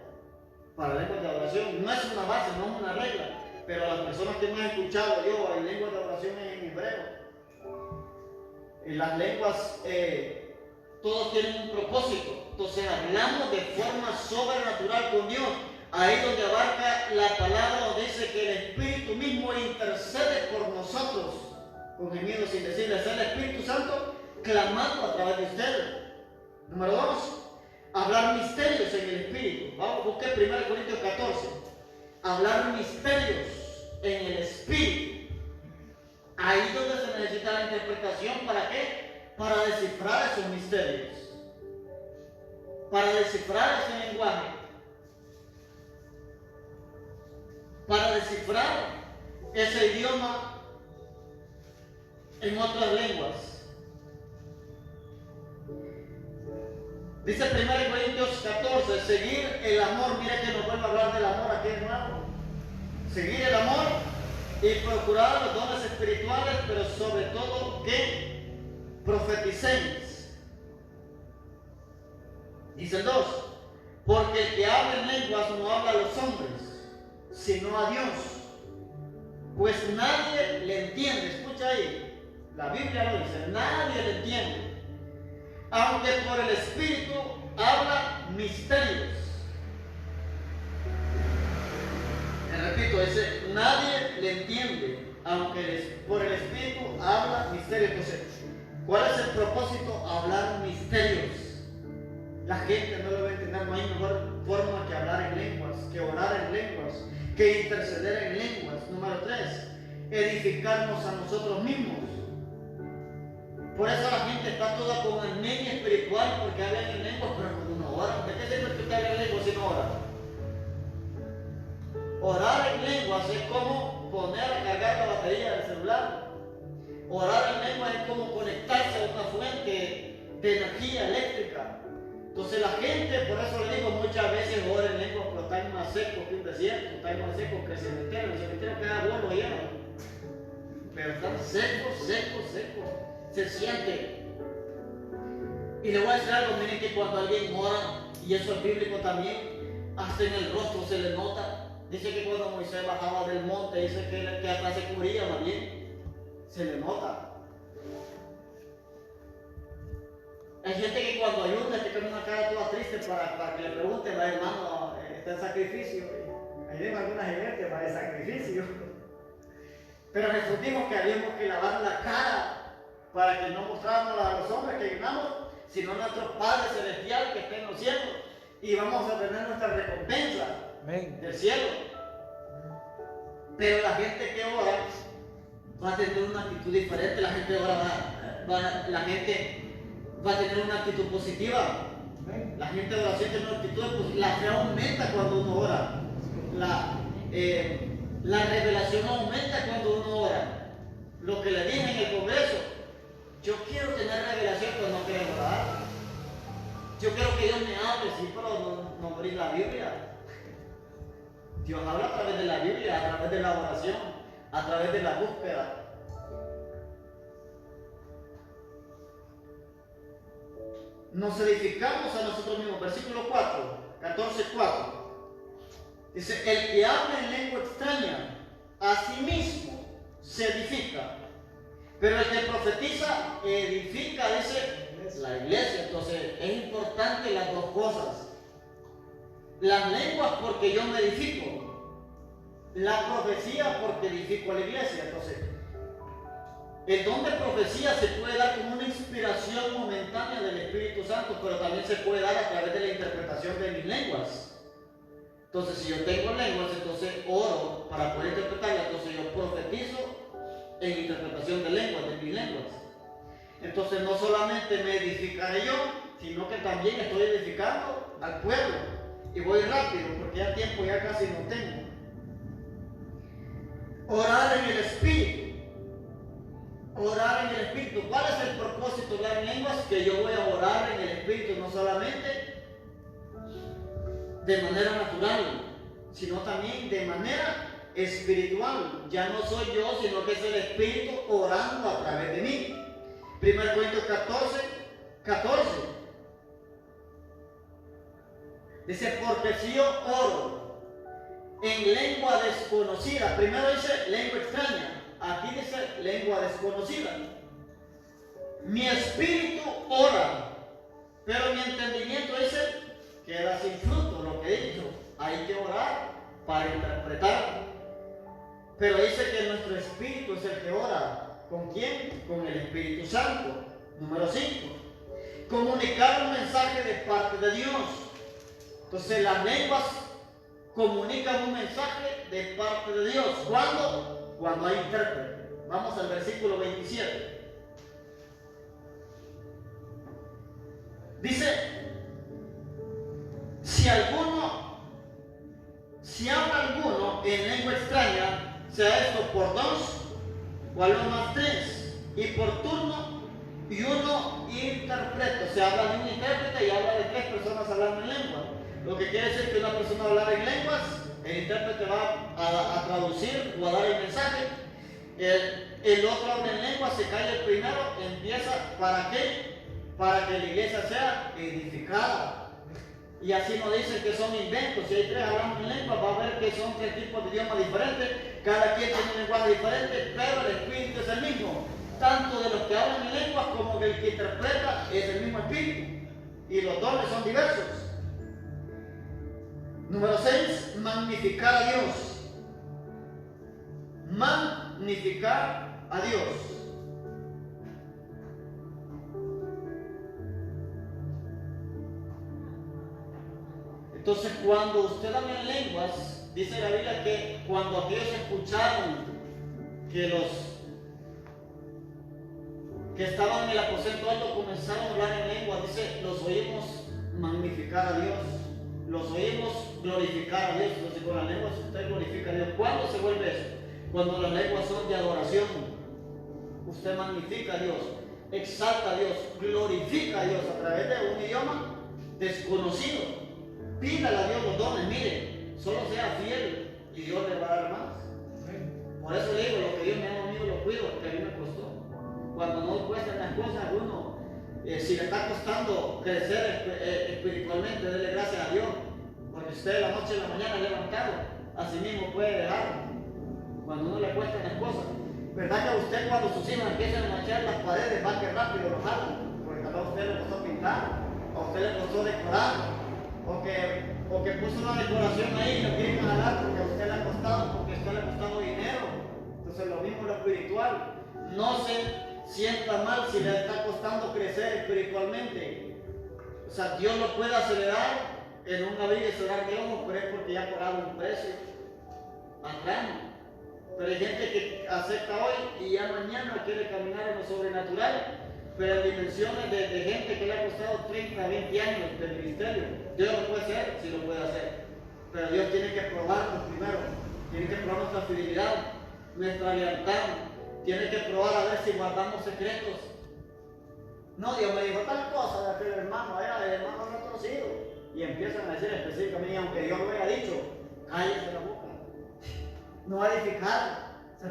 Para lenguas de adoración no es una base, no es una regla, pero las personas que me han escuchado yo en lenguas de adoración es en hebreo. En las lenguas todos tienen un propósito. Entonces hablamos de forma sobrenatural con Dios. Ahí donde abarca la palabra, donde dice que el Espíritu mismo intercede por nosotros con gemidos indecibles. Es el Espíritu Santo clamando a través de ustedes. Número 2, hablar misterios en el Espíritu. Vamos, busque 1 Corintios 14. Hablar misterios en el Espíritu. Ahí es donde se necesita la interpretación. ¿Para qué? Para descifrar esos misterios, para descifrar ese lenguaje, para descifrar ese idioma en otras lenguas. Dice 1 Corintios 14, seguir el amor. Mira que nos vuelve a hablar del amor aquí de nuevo. Seguir el amor y procurar los dones espirituales, pero sobre todo que profeticéis. Dice el 2, porque el que habla en lenguas no habla a los hombres, sino a Dios, pues nadie le entiende. Escucha ahí, la Biblia lo dice, nadie le entiende, aunque por el Espíritu habla misterios. Me repito, dice, nadie le entiende, aunque por el Espíritu habla misterios. Entonces, ¿cuál es el propósito? Hablar misterios. La gente no lo va a entender. No hay mejor forma que hablar en lenguas, que orar en lenguas, que interceder en lenguas. Número 3, edificarnos a nosotros mismos. Por eso la gente está toda con anemia espiritual, porque hablan en lenguas, pero cuando uno oran. ¿De qué sirve que usted hable en lengua si no ora? Orar en lenguas es como poner a cargar la batería del celular. Orar en lenguas es como conectarse a una fuente de energía eléctrica. Entonces la gente, por eso le digo, muchas veces ora en lenguas, pero están más secos que un desierto, están más secos que el cementerio queda bueno lleno. Pero están secos, se siente. Y le voy a decir algo, miren que cuando alguien ora, y eso es bíblico también, hasta en el rostro se le nota. Dice que cuando Moisés bajaba del monte, dice que hasta se cubría más bien, se le nota. Hay gente que cuando ayuda te pone una cara toda triste para que le pregunten, hermano, está el sacrificio. Ahí vemos algunas iglesias para el sacrificio. Pero Jesús dijo que habíamos que lavar la cara para que no mostráramos a los hombres que ganamos, sino a nuestro Padre Celestial que está en los cielos, y vamos a tener nuestra recompensa del cielo. Pero la gente que ora va a tener una actitud diferente. La gente va a tener una actitud positiva. La gente de oración tiene una actitud positiva. La fe aumenta cuando uno ora. La revelación aumenta cuando uno ora. Lo que le dije en el congreso, yo quiero tener revelación, pero no quiero orar. Yo quiero que Dios me hable, sí, pero no abrir la Biblia. Dios habla a través de la Biblia, a través de la oración, a través de la búsqueda. Nos edificamos a nosotros mismos. Versículo 4, 14:4. Dice, el que habla en lengua extraña, a sí mismo se edifica. Pero el que profetiza, edifica, dice, la iglesia. Entonces, es importante las dos cosas. Las lenguas porque yo me edifico. La profecía porque edifico a la iglesia. Entonces, el don de profecía se puede dar como una inspiración momentánea del Espíritu Santo, pero también se puede dar a través de la interpretación de mis lenguas. Entonces, si yo tengo lenguas, entonces oro para poder interpretarlas. Entonces, yo profetizo en interpretación de lenguas, de mis lenguas. Entonces, no solamente me edificaré yo, sino que también estoy edificando al pueblo. Y voy rápido, porque ya tiempo ya casi no tengo. Orar en el Espíritu. Orar en el Espíritu. ¿Cuál es el propósito de hablar en lenguas? Que yo voy a orar en el Espíritu, no solamente de manera natural, sino también de manera espiritual. Ya no soy yo, sino que es el Espíritu orando a través de mí. 1 Corintios 14. Dice, porque si yo oro en lengua desconocida, primero dice lengua extraña, aquí dice lengua desconocida. Mi espíritu ora, pero mi entendimiento dice queda sin fruto. Lo que he dicho, hay que orar para interpretar. Pero dice que nuestro espíritu es el que ora. ¿Con quién? Con el Espíritu Santo. Número 5. Comunicar un mensaje de parte de Dios. Entonces las lenguas comunican un mensaje de parte de Dios. ¿Cuándo? Cuando hay intérprete. Vamos al versículo 27. Dice, si habla alguno en lengua extraña, sea esto por 2 o a lo más 3, y por turno, y uno interpreta. Se habla de un intérprete y habla de 3 personas hablando en lengua. Lo que quiere decir que una persona va a hablar en lenguas, el intérprete va a traducir o a dar el mensaje. El otro habla en lengua, se calla el primero, empieza, ¿para qué? Para que la iglesia sea edificada. Y así nos dicen que son inventos. Si hay 3 hablando en lengua, va a ver que son 3 tipos de idiomas diferentes. Cada quien tiene un lenguaje diferente, pero el espíritu es el mismo. Tanto de los que hablan en lenguas como del que interpreta es el mismo espíritu. Y los dones son diversos. Número 6, magnificar a Dios. Magnificar a Dios. Entonces, cuando usted habla en lenguas, dice la Biblia que cuando aquellos escucharon que los que estaban en el aposento alto comenzaron a hablar en lenguas, dice, los oímos magnificar a Dios, los oímos glorificar a Dios. Entonces con las lenguas usted glorifica a Dios. ¿Cuándo se vuelve eso? Cuando las lenguas son de adoración. Usted magnifica a Dios, exalta a Dios, glorifica a Dios a través de un idioma desconocido. Pídale a Dios los dones, mire, solo sea fiel y Dios le va a dar más. Por eso le digo, lo que Dios me ha dado a mí lo cuido, porque a mí me costó. Cuando no cuestan las cosas, uno, si le está costando crecer espiritualmente, déle gracias a Dios, porque usted de la noche a la mañana levantado, así mismo puede dejar. Cuando no le cuestan las cosas, ¿verdad que a usted cuando sus hijos empiezan a manchar las paredes, va que rápido lo jalan? Porque tal vez a usted le costó pintar, a usted le costó decorar, o que puso una decoración ahí y lo quieren jalar porque a usted le ha costado, porque a usted le ha costado dinero. Entonces lo mismo lo espiritual. No se sienta mal si le está costando crecer espiritualmente. O sea, Dios lo puede acelerar en un abrir y cerrar de ojos, pero es porque ya ha pagado un precio más grande. Pero hay gente que acepta hoy y ya mañana quiere caminar en lo sobrenatural, pero en dimensiones de gente que le ha costado 30, 20 años del ministerio. Dios lo puede hacer, sí lo puede hacer, pero Dios tiene que probarnos primero, tiene que probar nuestra fidelidad, nuestra lealtad, tiene que probar a ver si guardamos secretos. No, Dios me dijo tal cosa de aquel hermano, era el hermano retorcido, y empiezan a decir específicamente, aunque Dios lo haya dicho, cállese la boca. No va a edificar,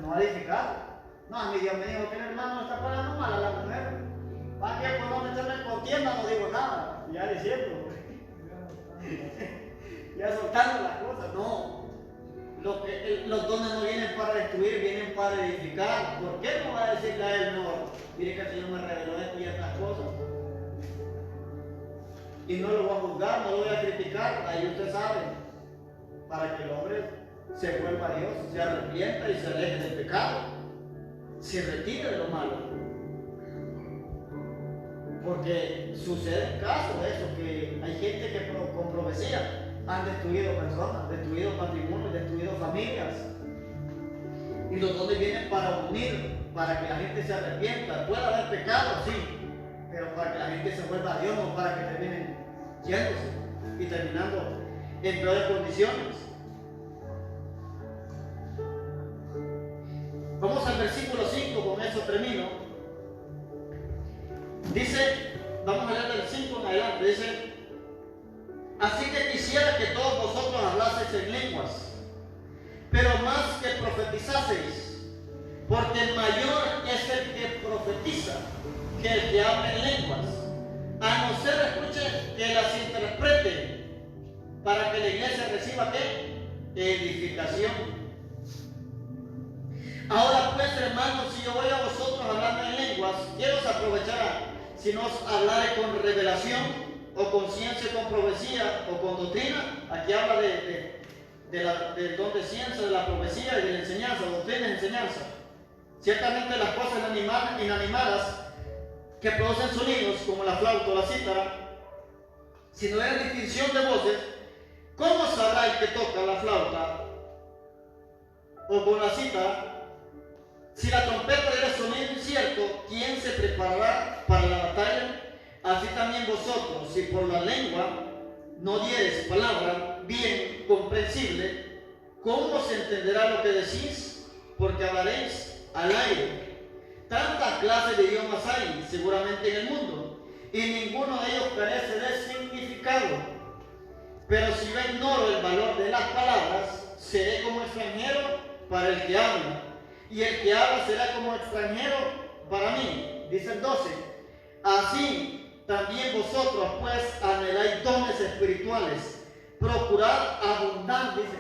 no va a edificar. No, a mí Dios me dijo que el hermano está pagando mal a la mujer. ¿Para qué? Pues no meterme en contienda, no digo nada. Ya diciendo, ya soltando las cosas. No, los dones no vienen para destruir, vienen para edificar. ¿Por qué no va a decirle a él, no? Mire que el Señor me reveló esto y estas cosas. Y no lo voy a juzgar, no lo voy a criticar. Ahí usted sabe, para que el hombre se vuelva a Dios, se arrepienta y se aleje del pecado, se retire de lo malo. Porque sucede casos de eso, que hay gente que con profecía han destruido personas, destruido matrimonios, destruido familias. Y los dones vienen para unir, para que la gente se arrepienta. Puede haber pecado, sí, pero para que la gente se vuelva a Dios, no para que terminen yéndose y terminando en peores condiciones. Vamos al versículo 5, con eso termino. Dice, vamos a leer del 5 en adelante, dice: así que quisiera que todos vosotros hablaseis en lenguas, pero más que profetizaseis, porque mayor es el que profetiza que el que habla en lenguas, a no ser, escuchen, que las interprete, para que la iglesia reciba ¿qué? Edificación. Ahora pues, hermanos, si yo voy a vosotros hablando en lenguas, quiero aprovechar si nos hablaré con revelación, o con ciencia, con profecía, o con doctrina. Aquí habla del don de ciencia, de la profecía y de la enseñanza, doctrina y enseñanza. Ciertamente las cosas inanimadas que producen sonidos, como la flauta o la cítara, si no hay distinción de voces, ¿cómo sabrá el que toca la flauta o con la cítara? Si la trompeta diera sonido incierto, ¿quién se preparará para la batalla? Así también vosotros, si por la lengua no diereis palabra bien comprensible, ¿cómo se entenderá lo que decís? Porque hablaréis al aire. Tantas clases de idiomas hay seguramente en el mundo, y ninguno de ellos carece de significado. Pero si yo ignoro el valor de las palabras, seré como extranjero para el que habla, y el que habla será como extranjero para mí. Dice el 12: así también vosotros pues anheláis dones espirituales, procurad abundar, dice,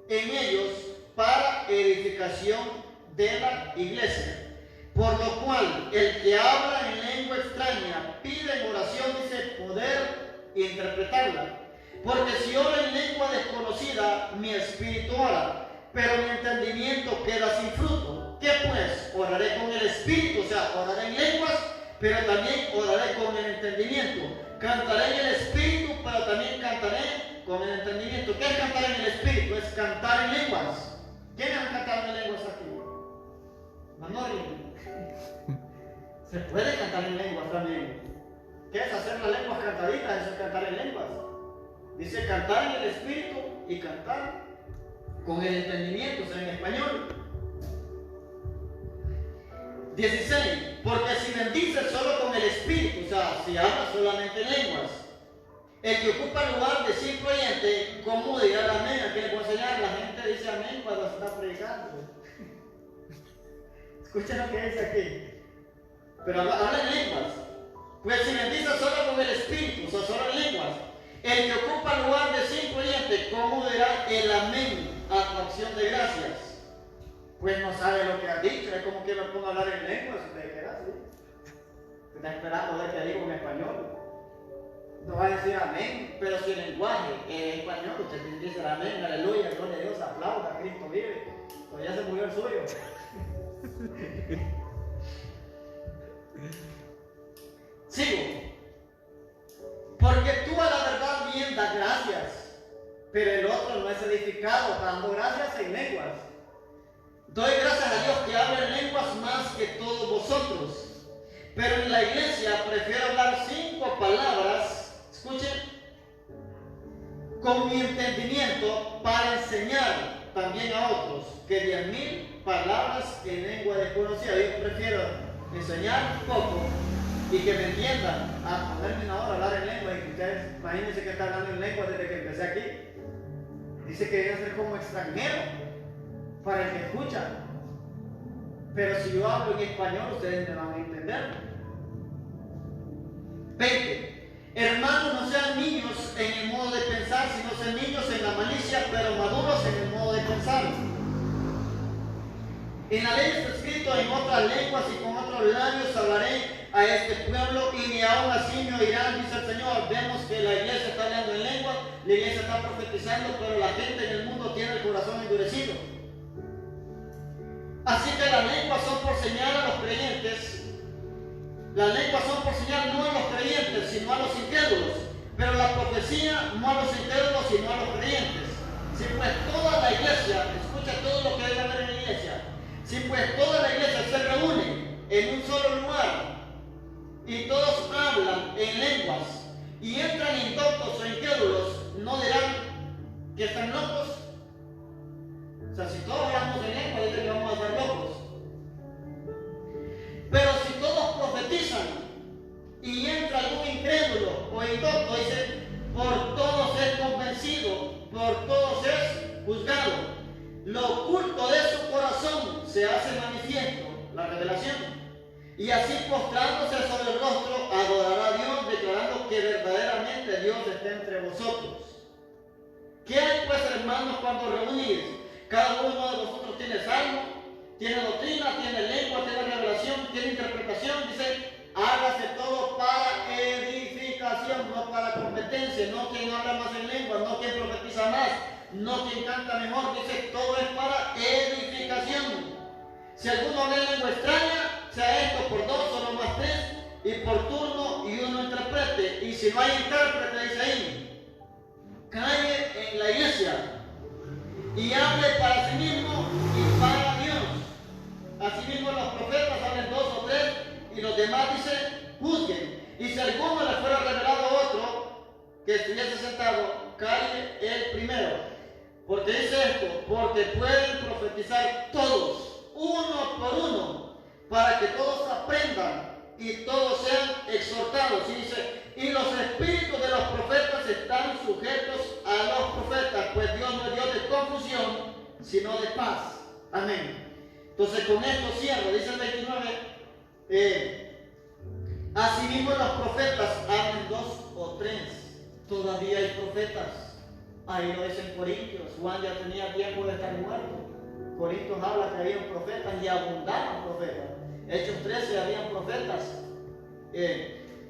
en ellos para edificación de la iglesia. Por lo cual el que habla en lengua extraña pide en oración, dice, poder interpretarla. Porque si oro en lengua desconocida, mi espíritu ora, pero mi entendimiento queda sin fruto. ¿Qué pues? Oraré con el espíritu, o sea, oraré en lenguas, pero también oraré con el entendimiento. Cantaré en el espíritu, pero también cantaré con el entendimiento. ¿Qué es cantar en el espíritu? Es cantar en lenguas. ¿Quiénes han cantado en lenguas aquí? Manoli. Se puede cantar en lenguas también. ¿Qué es hacer las lenguas cantaditas? Eso es cantar en lenguas. Dice cantar en el espíritu y cantar con el entendimiento, o sea, en español. 16. Porque si bendices solo con el espíritu, o sea, si hablas solamente en lenguas, el que ocupa el lugar de simple oyente, ¿cómo dirá el amén? Aquí le puedo enseñar, la gente dice amén cuando se está predicando. Escuchen lo que dice aquí. Pero habla en lenguas. Pues si bendices solo con el espíritu, o sea, solo en lenguas, el que ocupa el lugar de simple oyente, ¿cómo dirá el amén a tu acción de gracias? Pues no sabe lo que ha dicho, es como que me ponga a hablar en lenguas, usted queda así. Está esperando ver qué digo en español. No va a decir amén, pero si el lenguaje es español, usted tiene que decir amén, aleluya, gloria a Dios, aplauda, Cristo vive. Todavía se murió el suyo. Sigo. Porque tú a la verdad bien das gracias, pero el otro no es edificado, está dando gracias en lenguas. Doy gracias a Dios que hablo en lenguas más que todos vosotros, pero en la iglesia prefiero hablar 5 palabras, escuchen, con mi entendimiento para enseñar también a otros, que 10,000 palabras en lengua desconocida. Yo prefiero enseñar poco y que me entiendan a ponerme una hora a hablar en lengua, y que ustedes imagínense que está hablando en lengua desde que empecé aquí. Dice que debe ser como extranjero para el que escucha, pero si yo hablo en español ustedes me van a entender. 20. Hermanos, no sean niños en el modo de pensar, sino sean niños en la malicia, pero maduros en el modo de pensar. En la ley está escrito: en otras lenguas y con otros labios hablaré a este pueblo, y ni aún así me oirán, dice el Señor. Vemos que la iglesia está hablando en lengua, la iglesia está profetizando, pero la gente en el mundo tiene el corazón endurecido. Así que las lenguas son por señal a los creyentes. Las lenguas son por señal no a los creyentes, sino a los incrédulos. Pero la profecía no a los incrédulos, sino a los creyentes. Si pues toda la iglesia, escucha todo lo que debe haber en la iglesia. Si pues toda la iglesia se reúne en un solo lugar y todos hablan en lenguas y entran indoctos o incrédulos, ¿no dirán que están locos? O sea, si todos hablamos en lengua, dicen que vamos a estar locos. Pero si todos profetizan y entra algún incrédulo o indocto, dice, por todos es convencido, por todos es juzgado. Lo oculto de su corazón se hace manifiesto, la revelación. Y así postrándose sobre el rostro, adorará a Dios, declarando que verdaderamente Dios está entre vosotros. ¿Qué hay pues, hermanos, cuando reunís? Cada uno de vosotros tiene salmo, tiene doctrina, tiene lengua, tiene revelación, tiene interpretación. Dice, hágase todo para edificación, no para competencia. No quien habla más en lengua, no quien profetiza más, no quien canta mejor. Dice, todo es para edificación. Si alguno habla en lengua extraña, sea esto por 2 o no más 3, y por turno y uno interprete. Y si no hay intérprete, dice ahí, calle en la iglesia y hable para sí mismo y para Dios. Asimismo los profetas hablen 2 o 3, y los demás dicen, juzguen. Y si alguno le fuera revelado a otro que estuviese sentado, calle el primero. Porque dice esto, porque pueden profetizar todos, uno por uno, para que todos aprendan y todos sean exhortados. Y dice, y los espíritus de los profetas están sujetos a los profetas, pues Dios no es Dios de confusión, sino de paz. Amén. Entonces con esto cierro, dice el 29, asimismo los profetas hablen 2 o 3, todavía hay profetas. Ahí lo dicen Corintios, Juan ya tenía tiempo de estar muerto. Corintios habla que habían profetas y abundaban profetas. Hechos 13 habían profetas.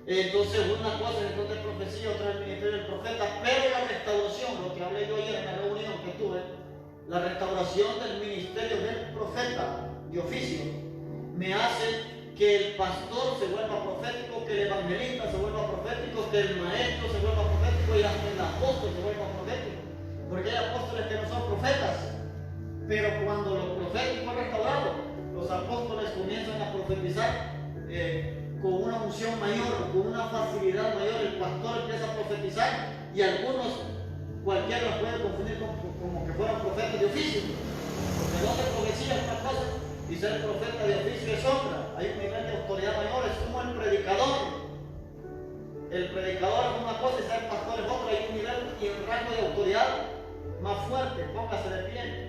Entonces una cosa es el don de profecía, otra es el ministerio del profeta, pero la restauración, lo que hablé yo ayer en la reunión que tuve, la restauración del ministerio del profeta de oficio, me hace que el pastor se vuelva profético, que el evangelista se vuelva profético, que el maestro se vuelva profético y hasta el apóstol se vuelva profético, porque hay apóstoles que no son profetas, pero cuando lo profético es restaurado, los apóstoles comienzan a profetizar con una unción mayor, con una facilidad mayor. El pastor empieza a profetizar y algunos, cualquiera los puede confundir como que fueran profetas de oficio. Porque no de profecía es una cosa y ser profeta de oficio es otra. Hay un nivel de autoridad mayor, es como el predicador. El predicador es una cosa y ser pastor es otra. Hay un nivel y un rango de autoridad más fuerte. Póngase de pie.